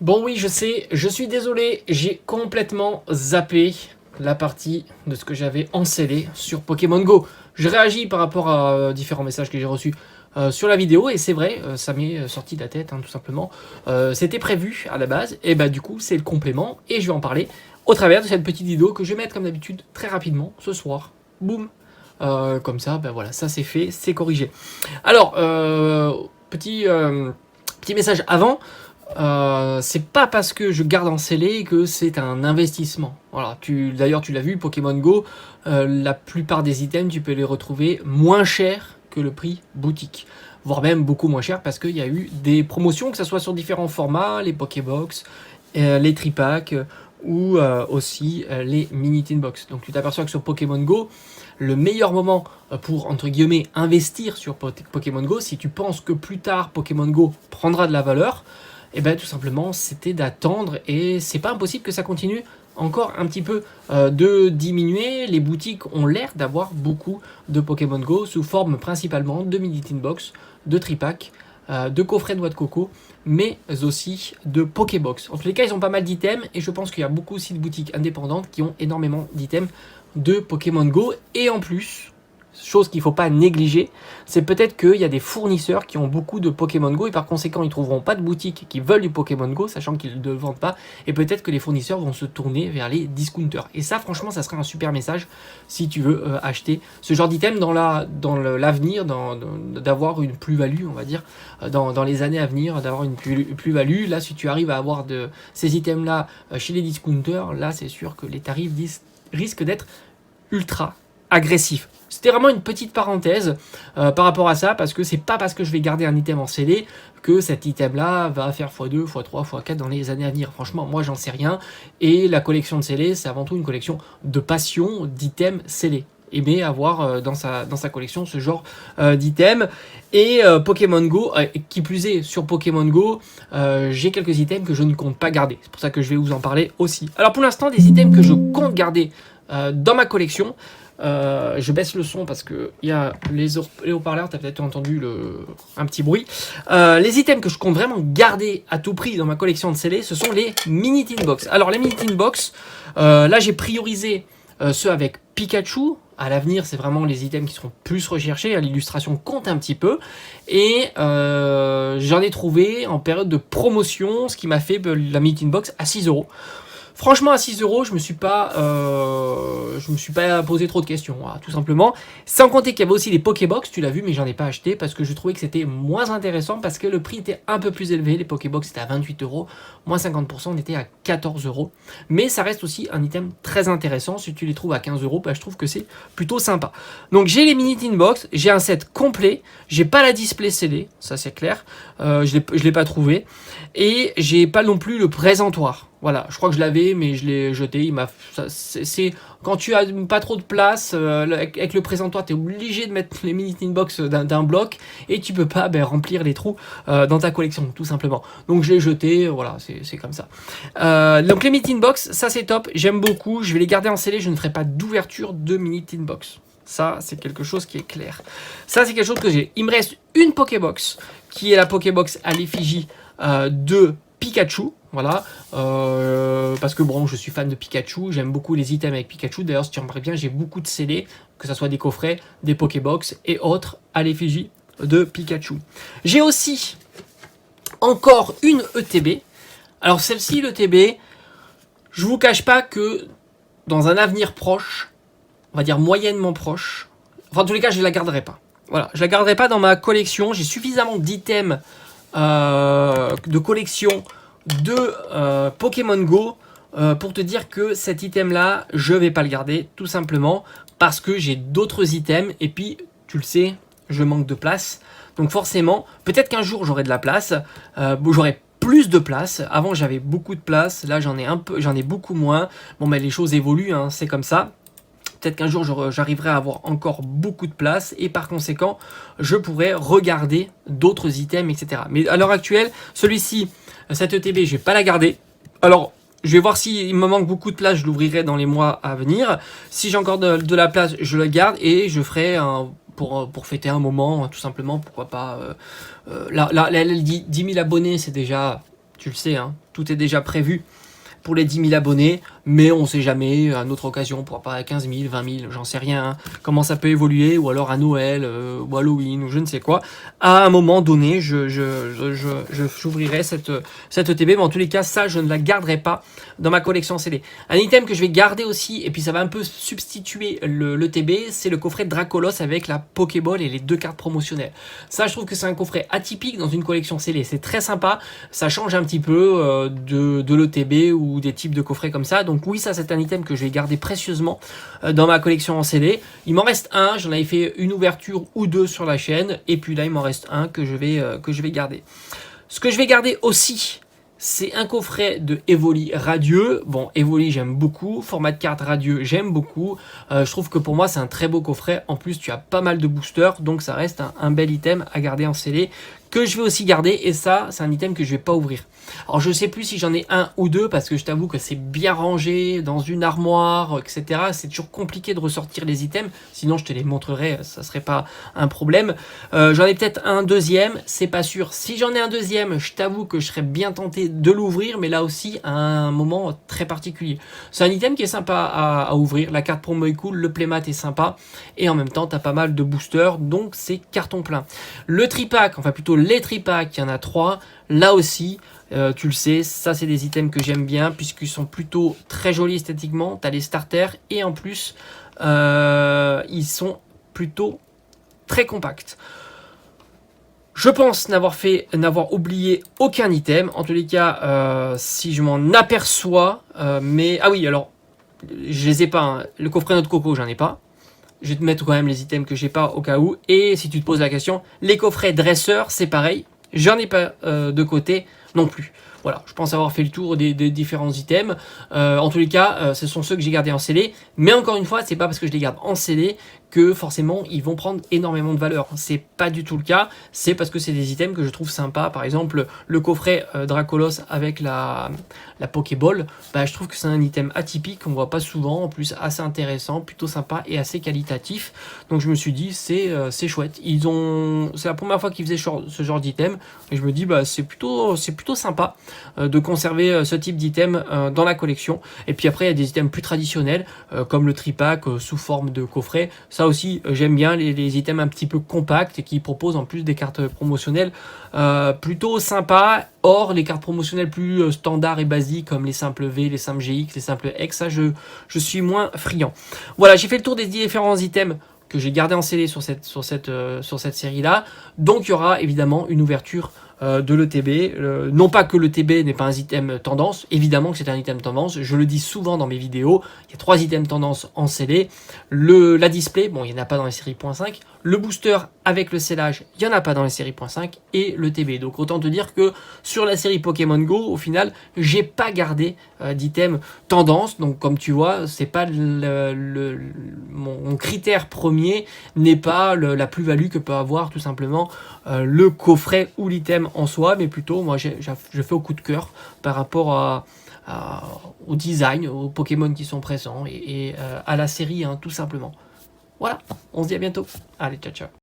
Bon oui, je sais, je suis désolé, j'ai complètement zappé la partie de ce que j'avais encellé sur Pokémon Go. Je réagis par rapport à différents messages que j'ai reçus sur la vidéo et c'est vrai, ça m'est sorti de la tête, hein, tout simplement. C'était prévu à la base et bah du coup c'est le complément et je vais en parler au travers de cette petite vidéo que je vais mettre comme d'habitude très rapidement ce soir. Boum. Comme ça, bah voilà, ça c'est fait, c'est corrigé. Alors, petit message avant. C'est pas parce que je garde en scellé que c'est un investissement. Voilà, d'ailleurs tu l'as vu, Pokémon Go, la plupart des items tu peux les retrouver moins cher que le prix boutique, voire même beaucoup moins cher parce qu'il y a eu des promotions, que ce soit sur différents formats, les Pokébox, les tripacks ou aussi les mini tin box. Donc tu t'aperçois que sur Pokémon Go, le meilleur moment pour entre guillemets investir sur Pokémon Go, si tu penses que plus tard Pokémon Go prendra de la valeur, et bien tout simplement c'était d'attendre et c'est pas impossible que ça continue encore un petit peu de diminuer. Les boutiques ont l'air d'avoir beaucoup de Pokémon Go sous forme principalement de mini tin box, de tripack, de coffret de noix de coco, mais aussi de Pokébox. En tous les cas, ils ont pas mal d'items et je pense qu'il y a beaucoup aussi de boutiques indépendantes qui ont énormément d'items de Pokémon Go. Et en plus, chose qu'il ne faut pas négliger, c'est peut-être qu'il y a des fournisseurs qui ont beaucoup de Pokémon Go et par conséquent ils ne trouveront pas de boutique qui veulent du Pokémon Go, sachant qu'ils ne le vendent pas, et peut-être que les fournisseurs vont se tourner vers les discounters. Et ça franchement ça serait un super message si tu veux acheter ce genre d'item dans l'avenir, d'avoir une plus-value, on va dire, dans les années à venir, d'avoir une plus-value. Là si tu arrives à avoir ces items là chez les discounters, là c'est sûr que les tarifs risquent d'être ultra agressif. C'était vraiment une petite parenthèse par rapport à ça, parce que c'est pas parce que je vais garder un item en scellé que cet item là va faire x2, x3, x4 dans les années à venir. Franchement, moi j'en sais rien. Et la collection de scellés, c'est avant tout une collection de passion, d'items scellés. Aimer avoir dans sa collection ce genre d'items. Et Pokémon Go, qui plus est sur Pokémon Go, j'ai quelques items que je ne compte pas garder. C'est pour ça que je vais vous en parler aussi. Alors pour l'instant, des items que je compte garder dans ma collection. Je baisse le son parce que il y a les haut-parleurs, tu as peut-être entendu un petit bruit. Les items que je compte vraiment garder à tout prix dans ma collection de scellés, ce sont les mini tin box. Alors les mini tin box, là j'ai priorisé ceux avec Pikachu. À l'avenir, c'est vraiment les items qui seront plus recherchés. L'illustration compte un petit peu. Et j'en ai trouvé en période de promotion, ce qui m'a fait la mini tin box à 6 €. Franchement, à 6 €, je me suis pas posé trop de questions, voilà, tout simplement. Sans compter qu'il y avait aussi les Pokébox, tu l'as vu, mais j'en ai pas acheté parce que je trouvais que c'était moins intéressant parce que le prix était un peu plus élevé. Les Pokébox étaient à 28 €, moins 50%, on était à 14 €. Mais ça reste aussi un item très intéressant. Si tu les trouves à 15 €, bah, je trouve que c'est plutôt sympa. Donc j'ai les mini tin box, j'ai un set complet, j'ai pas la display scellée, ça c'est clair, je l'ai pas trouvé, et j'ai pas non plus le présentoir. Voilà, je crois que je l'avais, mais je l'ai jeté. C'est quand tu as pas trop de place avec le présentoir, tu es obligé de mettre les mini tin box d'un bloc et tu peux pas remplir les trous dans ta collection, tout simplement. Donc je l'ai jeté, voilà, c'est comme ça. Donc les mini tin box, ça c'est top, j'aime beaucoup. Je vais les garder en scellé, je ne ferai pas d'ouverture de mini tin box. Ça, c'est quelque chose qui est clair. Ça, c'est quelque chose que j'ai. Il me reste une Pokébox, qui est la Pokébox à l'effigie de Pikachu, voilà, parce que bon, je suis fan de Pikachu, j'aime beaucoup les items avec Pikachu. D'ailleurs, si tu remarques bien, j'ai beaucoup de scellés, que ce soit des coffrets, des Pokébox et autres à l'effigie de Pikachu. J'ai aussi encore une ETB. Alors celle-ci, l'ETB, je vous cache pas que dans un avenir proche, on va dire moyennement proche, enfin en tous les cas, je la garderai pas. Voilà, je la garderai pas dans ma collection. J'ai suffisamment d'items de collection de Pokémon Go pour te dire que cet item là je vais pas le garder, tout simplement parce que j'ai d'autres items et puis tu le sais, je manque de place, donc forcément peut-être qu'un jour j'aurai de la place, j'aurai plus de place. Avant j'avais beaucoup de place, là j'en ai beaucoup moins. Bon les choses évoluent, hein, c'est comme ça. Peut-être qu'un jour j'arriverai à avoir encore beaucoup de place et par conséquent je pourrai regarder d'autres items, etc. Mais à l'heure actuelle, celui-ci, cette ETB, je vais pas la garder. Alors je vais voir s'il me manque beaucoup de place, je l'ouvrirai dans les mois à venir. Si j'ai encore de la place, je la garde et je ferai pour fêter un moment, tout simplement, pourquoi pas. Là, 10 000 abonnés, c'est déjà tu le sais, hein, tout est déjà prévu pour les 10 000 abonnés, mais on sait jamais, à une autre occasion, on pourra pas à 15 000, 20 000, j'en sais rien, hein, comment ça peut évoluer, ou alors à Noël, ou Halloween, ou je ne sais quoi. À un moment donné, j'ouvrirai cette ETB, mais en tous les cas, ça, je ne la garderai pas dans ma collection CD. Un item que je vais garder aussi, et puis ça va un peu substituer l'ETB, c'est le coffret Dracolos avec la Pokéball et les 2 cartes promotionnelles. Ça, je trouve que c'est un coffret atypique dans une collection CD, c'est très sympa, ça change un petit peu de l'ETB ou des types de coffrets comme ça. Donc oui, ça c'est un item que je vais garder précieusement dans ma collection en CD. Il m'en reste un, j'en avais fait une ouverture ou 2 sur la chaîne, et puis là il m'en reste un que je vais garder. Ce que je vais garder aussi, c'est un coffret de Evoli Radieux. Bon, Evoli j'aime beaucoup, format de carte Radieux j'aime beaucoup. Je trouve que pour moi c'est un très beau coffret. En plus tu as pas mal de boosters, donc ça reste un bel item à garder en CD, que je vais aussi garder, et ça c'est un item que je vais pas ouvrir. Alors je sais plus si j'en ai un ou deux, parce que je t'avoue que c'est bien rangé dans une armoire, etc. C'est toujours compliqué de ressortir les items, sinon je te les montrerai, ça serait pas un problème. J'en ai peut-être un deuxième, c'est pas sûr. Si j'en ai un deuxième, je t'avoue que je serais bien tenté de l'ouvrir, mais là aussi à un moment très particulier. C'est un item qui est sympa à ouvrir, la carte promo est cool, le playmat est sympa, et en même temps t'as pas mal de boosters, donc c'est carton plein. Le tripack, enfin plutôt les tripacks, il y en a 3, là aussi, tu le sais, ça c'est des items que j'aime bien, puisqu'ils sont plutôt très jolis esthétiquement, tu as les starters, et en plus, ils sont plutôt très compacts. Je pense n'avoir oublié aucun item, en tous les cas, si je m'en aperçois, mais... Ah oui, alors, je les ai pas, hein. Le coffret Noix de Coco, j'en ai pas. Je vais te mettre quand même les items que j'ai pas au cas où. Et si tu te poses la question, les coffrets dresseurs, c'est pareil. J'en ai pas de côté non plus. Voilà, je pense avoir fait le tour des différents items. En tous les cas, ce sont ceux que j'ai gardés en CD. Mais encore une fois, c'est pas parce que je les garde en CD que forcément ils vont prendre énormément de valeur. C'est pas du tout le cas. C'est parce que c'est des items que je trouve sympas. Par exemple, le coffret Dracolos avec la Pokéball, bah, je trouve que c'est un item atypique qu'on voit pas souvent. En plus, assez intéressant, plutôt sympa et assez qualitatif. Donc je me suis dit, c'est chouette. C'est la première fois qu'ils faisaient ce genre d'item. Et je me dis, bah, c'est plutôt sympa de conserver ce type d'item dans la collection. Et puis après, il y a des items plus traditionnels, comme le tripack sous forme de coffret. Ça aussi, j'aime bien les items un petit peu compacts et qui proposent en plus des cartes promotionnelles plutôt sympas. Or, les cartes promotionnelles plus standards et basiques, comme les simples V, les simples GX, les simples X, ça, je suis moins friand. Voilà, j'ai fait le tour des différents items que j'ai gardé en CD sur cette série-là. Donc, il y aura évidemment une ouverture de l'ETB. Non pas que l'ETB n'est pas un item tendance, évidemment que c'est un item tendance, je le dis souvent dans mes vidéos, il y a 3 items tendance en CD. La display, bon, il n'y en a pas dans les séries .5, le booster avec le scellage, il n'y en a pas dans les séries .5, et l'ETB. Donc autant te dire que sur la série Pokémon Go, au final, j'ai pas gardé d'item tendance, donc comme tu vois, c'est pas mon critère premier n'est pas la plus-value que peut avoir tout simplement le coffret ou l'item en soi, mais plutôt moi je fais au coup de cœur par rapport au design, aux Pokémon qui sont présents et à la série, hein, tout simplement. Voilà, on se dit à bientôt. Allez, ciao ciao.